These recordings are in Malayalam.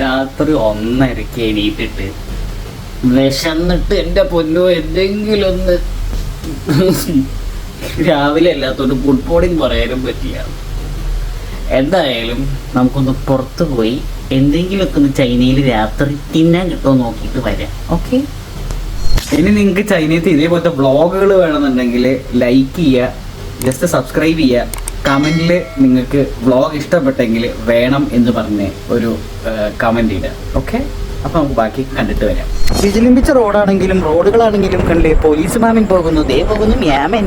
രാത്രി 1:30 എണീറ്റിട്ട് വിശന്നിട്ട് എൻ്റെ പൊന്നോ എന്തെങ്കിലും ഒന്ന് രാവിലെ അല്ലാത്തോണ്ട് ഫുഡ് ബോർഡിങ് പറയാനും പറ്റില്ല. എന്തായാലും നമുക്കൊന്ന് പുറത്ത് പോയി എന്തെങ്കിലുമൊക്കെ ഒന്ന് ചൈനയിൽ രാത്രി തിന്നാൻ കിട്ടുമോ നോക്കിയിട്ട് വരാം. ഓക്കെ, ഇനി നിങ്ങൾക്ക് ചൈനയിൽ ഇതേപോലത്തെ വ്ളോഗുകൾ വേണമെന്നുണ്ടെങ്കിൽ ലൈക്ക് ചെയ്യുക, ജസ്റ്റ് സബ്സ്ക്രൈബ് ചെയ്യുക, കമൻറ്റിൽ നിങ്ങൾക്ക് വ്ളോഗ് ഇഷ്ടപ്പെട്ടെങ്കിൽ വേണം എന്ന് പറഞ്ഞ് ഒരു കമൻറ്റ് ഇടുക. ഓക്കെ, അപ്പോൾ നമുക്ക് ബാക്കി കണ്ടിട്ട് വരാം. വിജിലിമ്പിച്ച റോഡാണെങ്കിലും റോഡുകളാണെങ്കിലും കണ്ടില്ലേ, പോലീസ് മാമൻ പോകുന്നു, ദേ പോകുന്നു മ്യാമൻ.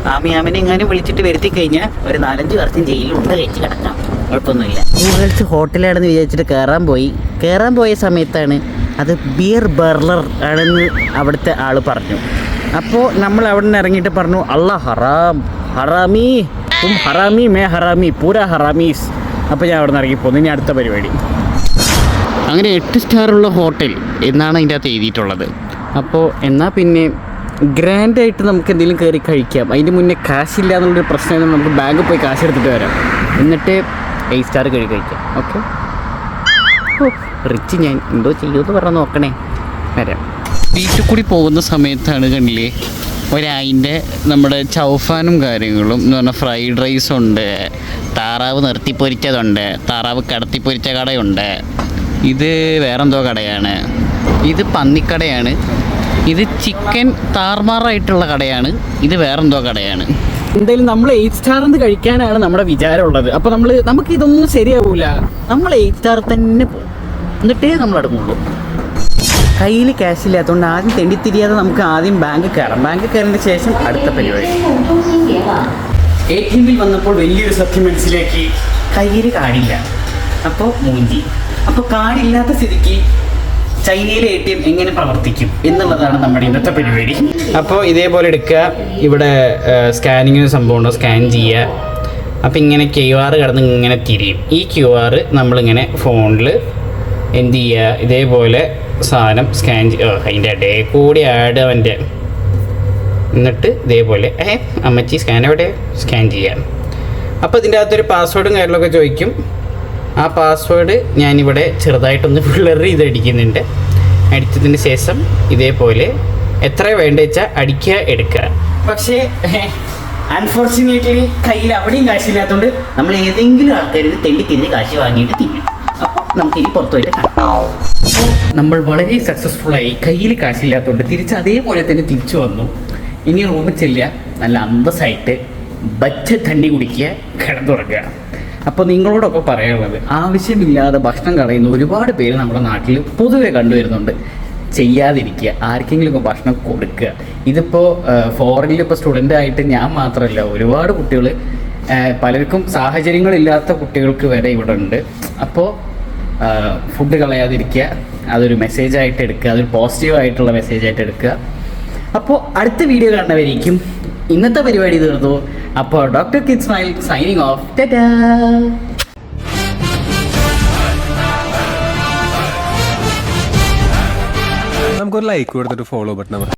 ആ മ്യാമനെ എങ്ങാനും വിളിച്ചിട്ട് വരുത്തി കഴിഞ്ഞാൽ ഒരു 4-5 വർഷം ജയിലുണ്ട് കഴിച്ച് കിടക്കാം, കുഴപ്പമൊന്നുമില്ല. ഗൂഗിൾസ് ഹോട്ടലാണെന്ന് വിചാരിച്ചിട്ട് കയറാൻ പോയ സമയത്താണ് അത് ബിയർ ബർലർ ആണെന്ന് അവിടുത്തെ ആൾ പറഞ്ഞു. അപ്പോൾ നമ്മൾ അവിടെ നിന്ന് ഇറങ്ങിയിട്ട് പറഞ്ഞു, അല്ലാ ഹറാം ഹറാമി തും ഹറാമി മേ ഹറാമി പൂരാ ഹറാമീസ്. അപ്പോൾ ഞാൻ അവിടെ നിന്ന് ഇറങ്ങിപ്പോന്നു. ഇനി അടുത്ത പരിപാടി. അങ്ങനെ 8 സ്റ്റാറുള്ള ഹോട്ടൽ എന്നാണ് അതിൻ്റെ അകത്ത് എഴുതിയിട്ടുള്ളത്. അപ്പോൾ എന്നാൽ പിന്നെ ഗ്രാൻഡായിട്ട് നമുക്ക് എന്തെങ്കിലും കയറി കഴിക്കാം. അതിൻ്റെ മുന്നേ കാശില്ല എന്നുള്ളൊരു പ്രശ്നം, നമുക്ക് ബാങ്കിൽ പോയി കാശ് എടുത്തിട്ട് വരാം, എന്നിട്ട് 8 സ്റ്റാർ കഴിക്കാം. ഓക്കെ, റിച്ച് ഞാൻ എന്തോ ചെയ്യുമെന്ന് പറഞ്ഞാൽ നോക്കണേ. വരാം. വീട്ടിൽ കൂടി പോകുന്ന സമയത്താണ് കണ്ടില്ലേ ഒരായിൻ്റെ നമ്മുടെ ചൗഫാനും കാര്യങ്ങളും എന്ന് പറഞ്ഞാൽ ഫ്രൈഡ് റൈസുണ്ട്, താറാവ് നിർത്തിപ്പൊരിച്ചതുണ്ട്, താറാവ് കടത്തിപ്പൊരിച്ച കടയുണ്ട്. ഇത് വേറെന്തോ കടയാണ്, ഇത് പന്നിക്കടയാണ്, ഇത് ചിക്കൻ താർമാറായിട്ടുള്ള കടയാണ്, ഇത് വേറെന്തോ കടയാണ്. എന്തായാലും നമ്മൾ 8 സ്റ്റാറിന്ന് കഴിക്കാനാണ് നമ്മുടെ വിചാരമുള്ളത്. അപ്പോൾ നമുക്ക് ഇതൊന്നും ശരിയാവില്ല, നമ്മൾ 8 സ്റ്റാർ തന്നെ പോകും, എന്നിട്ടേ നമ്മൾ അടുക്കുള്ളൂ. കയ്യിൽ ക്യാഷ് ഇല്ലാത്തതുകൊണ്ട് ആദ്യം തെണ്ടിത്തിരിയാതെ നമുക്ക് ആദ്യം ബാങ്ക് കയറാം. ബാങ്ക് കയറിയതിന് ശേഷം അടുത്ത പരിപാടി. ATM-ൽ വന്നപ്പോൾ വലിയൊരു സത്യം മനസ്സിലാക്കി, കയ്യിൽ കാർഡില്ല. അപ്പോൾ മൂഞ്ചി. അപ്പോൾ കാർഡില്ലാത്ത സ്ഥിതിക്ക് ചൈനയിലെ ATM എങ്ങനെ പ്രവർത്തിക്കും എന്നുള്ളതാണ് നമ്മുടെ ഇന്നത്തെ പരിപാടി. അപ്പോൾ ഇതേപോലെ എടുക്കുക, ഇവിടെ സ്കാനിങ്ങിന് സംഭവമുണ്ടോ, സ്കാൻ ചെയ്യുക. അപ്പോൾ ഇങ്ങനെ QR കടന്ന് ഇങ്ങനെ തിരിയും. ഈ QR നമ്മളിങ്ങനെ ഫോണിൽ എന്ത് ചെയ്യുക, ഇതേപോലെ സാധനം സ്കാൻ അതിൻ്റെ ഇടേ കൂടി ആഡ് അവൻ്റെ, എന്നിട്ട് ഇതേപോലെ അമ്മച്ചി സ്കാൻ എവിടെ സ്കാൻ ചെയ്യാം. അപ്പോൾ ഇതിൻ്റെ അകത്തൊരു പാസ്വേഡും കാര്യങ്ങളൊക്കെ ചോദിക്കും. ആ പാസ്വേഡ് ഞാനിവിടെ ചെറുതായിട്ടൊന്ന് ബ്ലർ ചെയ്ത് അടിക്കുന്നുണ്ട്. അടിച്ചതിന് ശേഷം ഇതേപോലെ എത്ര വേണ്ട വെച്ചാൽ അടിക്കുക, എടുക്കുക. പക്ഷേ അൺഫോർച്ചുനേറ്റ്ലി കയ്യിൽ അവിടെയും കാശില്ലാത്തതുകൊണ്ട് നമ്മൾ ഏതെങ്കിലും ആൾക്കാരിൽ തെണ്ടിത്തിരിഞ്ഞ് കാശ് വാങ്ങിയിട്ട് തിന്നും. അപ്പോൾ നമുക്കിനി പുറത്തു പോയിട്ട് കാണാം. നമ്മൾ വളരെ സക്സസ്ഫുള്ളായി, കയ്യിൽ കാശില്ലാത്തതുകൊണ്ട് തിരിച്ച് അതേപോലെ തന്നെ തിരിച്ചു വന്നു. ഇനി റൂമിൽ ചെല്ലുക, നല്ല അന്തസ്സായിട്ട് ബച്ച തണ്ടി കുടിക്കുക, കിടന്നുറങ്ങുക. അപ്പോൾ നിങ്ങളോടൊക്കെ പറയാനുള്ളത്, ആവശ്യമില്ലാതെ ഭക്ഷണം കളയുന്ന ഒരുപാട് പേര് നമ്മുടെ നാട്ടിൽ പൊതുവെ കണ്ടുവരുന്നുണ്ട്. ചെയ്യാതിരിക്കുക, ആർക്കെങ്കിലുമൊക്കെ ഭക്ഷണം കൊടുക്കുക. ഇതിപ്പോൾ ഫോറിനിൽ ഇപ്പോൾ സ്റ്റുഡൻ്റ് ആയിട്ട് ഞാൻ മാത്രമല്ല, ഒരുപാട് കുട്ടികൾ, പലർക്കും സാഹചര്യങ്ങളില്ലാത്ത കുട്ടികൾക്ക് വരെ ഇവിടെ ഉണ്ട്. അപ്പോൾ ഫുഡ് കളയാതിരിക്കുക, അതൊരു മെസ്സേജായിട്ട് എടുക്കുക, അതൊരു പോസിറ്റീവായിട്ടുള്ള മെസ്സേജായിട്ട് എടുക്കുക. അപ്പോൾ അടുത്ത വീഡിയോ കാണുന്നവരേക്കും ഇന്നത്തെ പരിപാടി തീർന്നു. അപ്പോൾ doctor kid smile signing off. Tata. നമുക്കൊരു ലൈക്ക് കൊടുത്തിട്ട് ഫോളോ ബട്ടൺ